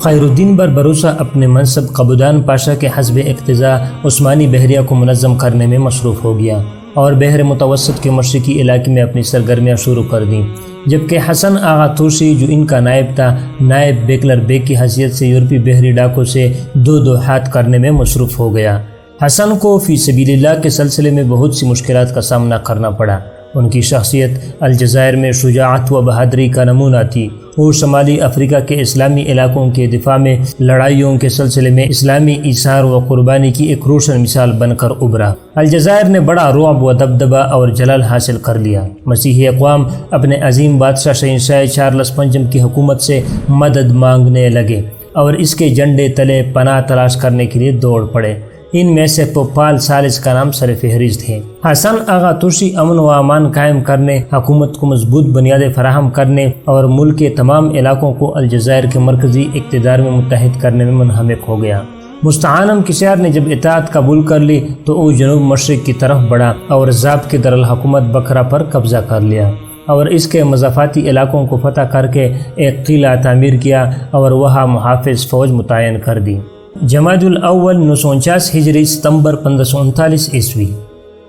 خیر الدین بر بھروسہ اپنے منصب قبودان پاشا کے حسب اقتضاء عثمانی بحریہ کو منظم کرنے میں مصروف ہو گیا اور بحر متوسط کے مشرقی علاقے میں اپنی سرگرمیاں شروع کر دیں، جبکہ حسن آغا توسی جو ان کا نائب تھا، نائب بیکلر بیگ کی حیثیت سے یورپی بحری ڈاکوں سے دو ہاتھ کرنے میں مصروف ہو گیا۔ حسن کو فی سبیل اللہ کے سلسلے میں بہت سی مشکلات کا سامنا کرنا پڑا۔ ان کی شخصیت الجزائر میں شجاعت و بہادری کا نمونہ تھی۔ وہ شمالی افریقہ کے اسلامی علاقوں کے دفاع میں لڑائیوں کے سلسلے میں اسلامی ایثار و قربانی کی ایک روشن مثال بن کر ابھرا۔ الجزائر نے بڑا رعب و دبدبہ اور جلال حاصل کر لیا۔ مسیحی اقوام اپنے عظیم بادشاہ شہنشاہ چارلس پنجم کی حکومت سے مدد مانگنے لگے اور اس کے جھنڈے تلے پناہ تلاش کرنے کے لیے دوڑ پڑے۔ ان میں سے پوپال ثالث کا نام سر فہرست ہے۔ حسن آغا توسی امن و امان قائم کرنے، حکومت کو مضبوط بنیادیں فراہم کرنے اور ملک کے تمام علاقوں کو الجزائر کے مرکزی اقتدار میں متحد کرنے میں منہمک ہو گیا۔ مستعانم کشار نے جب اطاعت قبول کر لی تو وہ جنوب مشرق کی طرف بڑھا اور ضابط کے دارالحکومت بکرا پر قبضہ کر لیا اور اس کے مضافاتی علاقوں کو فتح کر کے ایک قلعہ تعمیر کیا اور وہاں محافظ فوج متعین کر دی۔ جمادی الاول 949 ہجری ستمبر 1539 عیسوی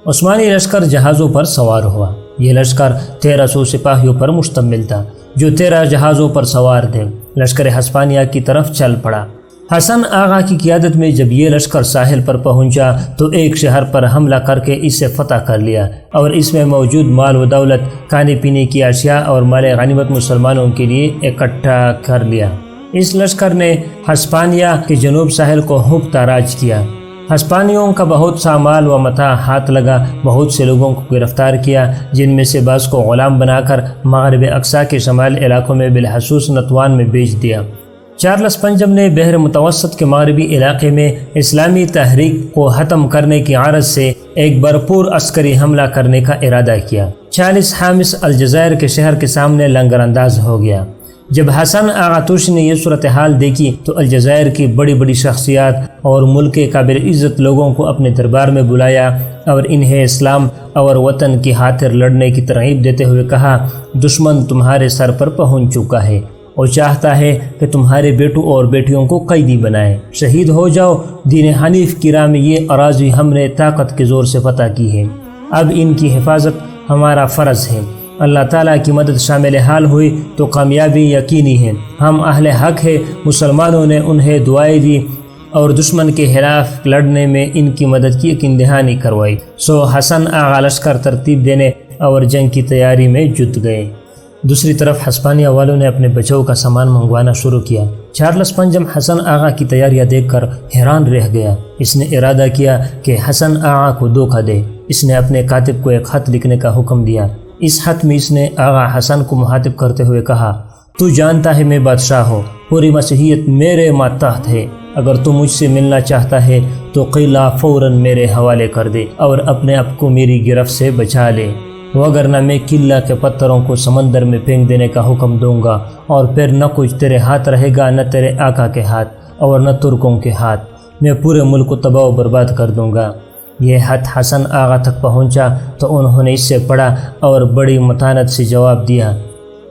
عثمانی لشکر جہازوں پر سوار ہوا۔ یہ لشکر 1300 سپاہیوں پر مشتمل تھا جو 13 جہازوں پر سوار تھے۔ لشکر ہسپانیہ کی طرف چل پڑا۔ حسن آغا کی قیادت میں جب یہ لشکر ساحل پر پہنچا تو ایک شہر پر حملہ کر کے اسے فتح کر لیا اور اس میں موجود مال و دولت، کھانے پینے کی اشیاء اور مال غنیمت مسلمانوں کے لیے اکٹھا کر لیا۔ اس لشکر نے ہسپانیہ کے جنوب ساحل کو ہونپ تاراج کیا۔ ہسپانیوں کا بہت سا مال و متاع ہاتھ لگا، بہت سے لوگوں کو گرفتار کیا، جن میں سے بعض کو غلام بنا کر مغرب اقصی کے شمال علاقوں میں بالخصوص نتوان میں بیچ دیا۔ چارلس پنجم نے بحر متوسط کے مغربی علاقے میں اسلامی تحریک کو ختم کرنے کی غرض سے ایک بھرپور عسکری حملہ کرنے کا ارادہ کیا۔ چارلس حامس الجزائر کے شہر کے سامنے لنگر انداز ہو گیا۔ جب حسن آغا توسی نے یہ صورتحال دیکھی تو الجزائر کی بڑی بڑی شخصیات اور ملک کے قابل عزت لوگوں کو اپنے دربار میں بلایا اور انہیں اسلام اور وطن کی خاطر لڑنے کی ترغیب دیتے ہوئے کہا، دشمن تمہارے سر پر پہنچ چکا ہے اور چاہتا ہے کہ تمہارے بیٹوں اور بیٹیوں کو قیدی بنائے، شہید ہو جاؤ۔ دین حنیف کی راہ میں یہ اراضی ہم نے طاقت کے زور سے فتح کی ہے، اب ان کی حفاظت ہمارا فرض ہے۔ اللہ تعالیٰ کی مدد شامل حال ہوئی تو کامیابی یقینی ہے۔ ہم اہل حق ہے، مسلمانوں نے انہیں دعائیں دی اور دشمن کے خلاف لڑنے میں ان کی مدد کی یقین دہانی کروائی۔ سو حسن آغا لشکر ترتیب دینے اور جنگ کی تیاری میں جٹ گئے۔ دوسری طرف ہسپانیہ والوں نے اپنے بچاؤ کا سامان منگوانا شروع کیا۔ چارلس پنجم حسن آغا کی تیاریاں دیکھ کر حیران رہ گیا۔ اس نے ارادہ کیا کہ حسن آغا کو دھوکہ دے۔ اس نے اپنے کاتب کو ایک خط لکھنے کا حکم دیا۔ اس خط میں اس نے آغا حسن کو مخاطب کرتے ہوئے کہا، تو جانتا ہے میں بادشاہ ہوں، پوری مسیحیت میرے ماتحت ہے، اگر تو مجھ سے ملنا چاہتا ہے تو قلعہ فوراً میرے حوالے کر دے اور اپنے آپ کو میری گرفت سے بچا لے، وگرنہ میں قلعہ کے پتھروں کو سمندر میں پھینک دینے کا حکم دوں گا اور پھر نہ کچھ تیرے ہاتھ رہے گا، نہ تیرے آقا کے ہاتھ اور نہ ترکوں کے ہاتھ، میں پورے ملک کو تباہ و برباد کر دوں گا۔ یہ خط حسن آغا تک پہنچا تو انہوں نے اس سے پڑھا اور بڑی متانت سے جواب دیا،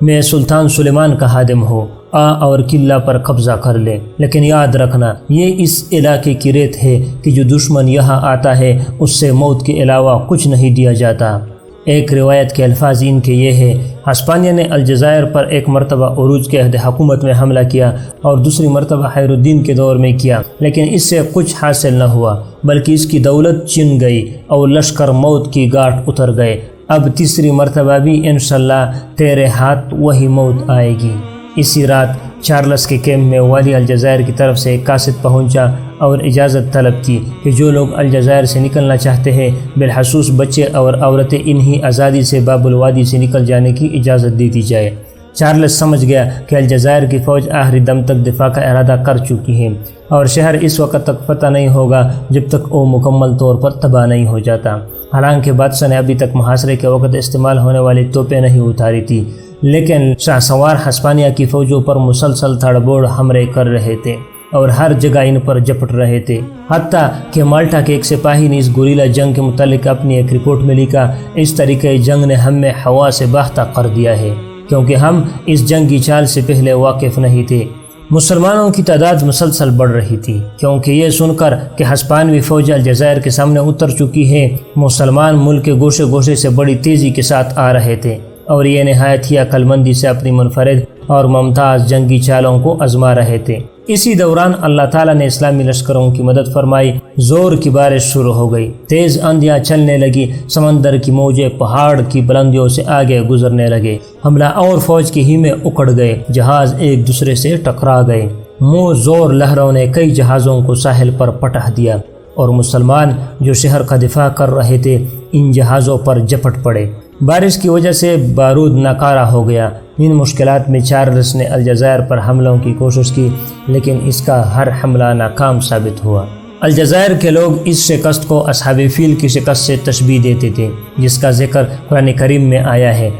میں سلطان سلیمان کا خادم ہوں، آ اور قلعہ پر قبضہ کر لے، لیکن یاد رکھنا یہ اس علاقے کی ریت ہے کہ جو دشمن یہاں آتا ہے اس سے موت کے علاوہ کچھ نہیں دیا جاتا۔ ایک روایت کے الفاظ ان کے یہ ہے، ہسپانیہ نے الجزائر پر ایک مرتبہ عروج کے عہد حکومت میں حملہ کیا اور دوسری مرتبہ خیر الدین کے دور میں کیا، لیکن اس سے کچھ حاصل نہ ہوا بلکہ اس کی دولت چن گئی اور لشکر موت کی گھاٹ اتر گئے۔ اب تیسری مرتبہ بھی انشاءاللہ تیرے ہاتھ وہی موت آئے گی۔ اسی رات چارلس کے کیمپ میں والی الجزائر کی طرف سے ایک قاصد پہنچا اور اجازت طلب کی کہ جو لوگ الجزائر سے نکلنا چاہتے ہیں بالخصوص بچے اور عورتیں انہیں آزادی سے باب الوادی سے نکل جانے کی اجازت دے دی جائے۔ چارلس سمجھ گیا کہ الجزائر کی فوج آخری دم تک دفاع کا ارادہ کر چکی ہے اور شہر اس وقت تک فتح نہیں ہوگا جب تک وہ مکمل طور پر تباہ نہیں ہو جاتا۔ حالانکہ بادشاہ نے ابھی تک محاصرے کے وقت استعمال ہونے والی توپیں نہیں اتاری تھی، لیکن شاہ سوار ہسپانیہ کی فوجوں پر مسلسل تھڑ بوڑ حملے کر رہے تھے اور ہر جگہ ان پر جپٹ رہے تھے، حتیٰ کہ مالٹا کے ایک سپاہی نے اس گوریلا جنگ کے متعلق اپنی ایک رپورٹ میں لکھا، اس طریقے جنگ نے ہمیں ہوا سے باختہ کر دیا ہے کیونکہ ہم اس جنگی چال سے پہلے واقف نہیں تھے۔ مسلمانوں کی تعداد مسلسل بڑھ رہی تھی، کیونکہ یہ سن کر کہ ہسپانوی فوج الجزائر کے سامنے اتر چکی ہے، مسلمان ملک کے گوشے گوشے سے بڑی تیزی کے ساتھ آ رہے تھے اور یہ نہایت ہی عقل مندی سے اپنی منفرد اور ممتاز جنگی چالوں کو آزما رہے تھے۔ اسی دوران اللہ تعالیٰ نے اسلامی لشکروں کی مدد فرمائی، زور کی بارش شروع ہو گئی، تیز آندھیاں چلنے لگی، سمندر کی موجیں پہاڑ کی بلندیوں سے آگے گزرنے لگے، حملہ اور فوج کے ہی میں اکڑ گئے، جہاز ایک دوسرے سے ٹکرا گئے، منہ زور لہروں نے کئی جہازوں کو ساحل پر پٹخ دیا اور مسلمان جو شہر کا دفاع کر رہے تھے ان جہازوں پر جپٹ پڑے۔ بارش کی وجہ سے بارود ناکارہ ہو گیا۔ ان مشکلات میں چارلس نے الجزائر پر حملوں کی کوشش کی، لیکن اس کا ہر حملہ ناکام ثابت ہوا۔ الجزائر کے لوگ اس شکست کو اصحاب فیل کی شکست سے تشبیہ دیتے تھے، جس کا ذکر قرآن کریم میں آیا ہے۔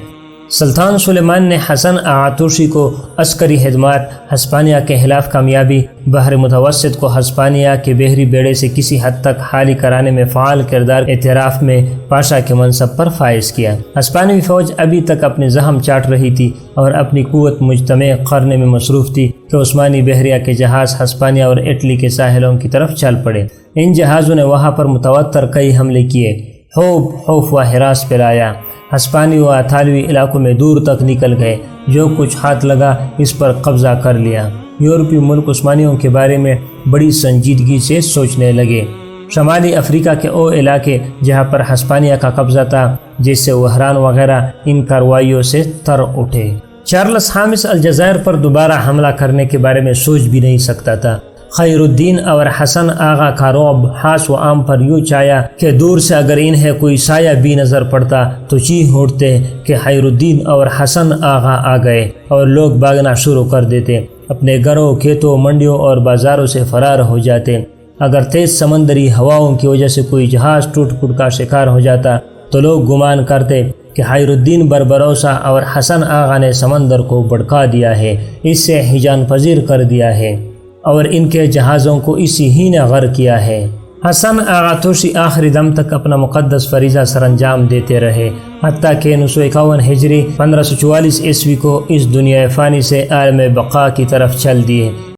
سلطان سلیمان نے حسن آغا طوسی کو عسکری خدمات، ہسپانیہ کے خلاف کامیابی، بحر متوسط کو ہسپانیہ کے بحری بیڑے سے کسی حد تک خالی کرانے میں فعال کردار اعتراف میں پاشا کے منصب پر فائز کیا۔ ہسپانوی فوج ابھی تک اپنے زخم چاٹ رہی تھی اور اپنی قوت مجتمع کرنے میں مصروف تھی کہ عثمانی بحریہ کے جہاز ہسپانیہ اور اٹلی کے ساحلوں کی طرف چل پڑے۔ ان جہازوں نے وہاں پر متواتر کئی حملے کیے، خوف و ہراس پھیلایا، ہسپانوی و اطالوی علاقوں میں دور تک نکل گئے، جو کچھ ہاتھ لگا اس پر قبضہ کر لیا۔ یورپی ملک عثمانیوں کے بارے میں بڑی سنجیدگی سے سوچنے لگے۔ شمالی افریقہ کے وہ علاقے جہاں پر ہسپانیہ کا قبضہ تھا، جیسے وہران وغیرہ، ان کارروائیوں سے تر اٹھے۔ چارلس خامس الجزائر پر دوبارہ حملہ کرنے کے بارے میں سوچ بھی نہیں سکتا تھا۔ خیر الدین اور حسن آغا کا رعب خاص و عام پر یوں چھایا کہ دور سے اگر انہیں کوئی سایہ بھی نظر پڑتا تو چیخ اٹھتے کہ خیر الدین اور حسن آغا آ گئے، اور لوگ بھاگنا شروع کر دیتے، اپنے گھروں، کھیتوں، منڈیوں اور بازاروں سے فرار ہو جاتے۔ اگر تیز سمندری ہواؤں کی وجہ سے کوئی جہاز ٹوٹ پھوٹ کا شکار ہو جاتا تو لوگ گمان کرتے کہ خیر الدین بربروسا اور حسن آغا نے سمندر کو بھڑکا دیا ہے، اس سے ہجان پذیر کر دیا ہے اور ان کے جہازوں کو اسی ہی نے غرق کیا ہے۔ حسن آغا طوسی آخری دم تک اپنا مقدس فریضہ سر انجام دیتے رہے، حتیٰ کہ 951 ہجری 1544 عیسوی کو اس دنیا فانی سے عالم بقا کی طرف چل دیے۔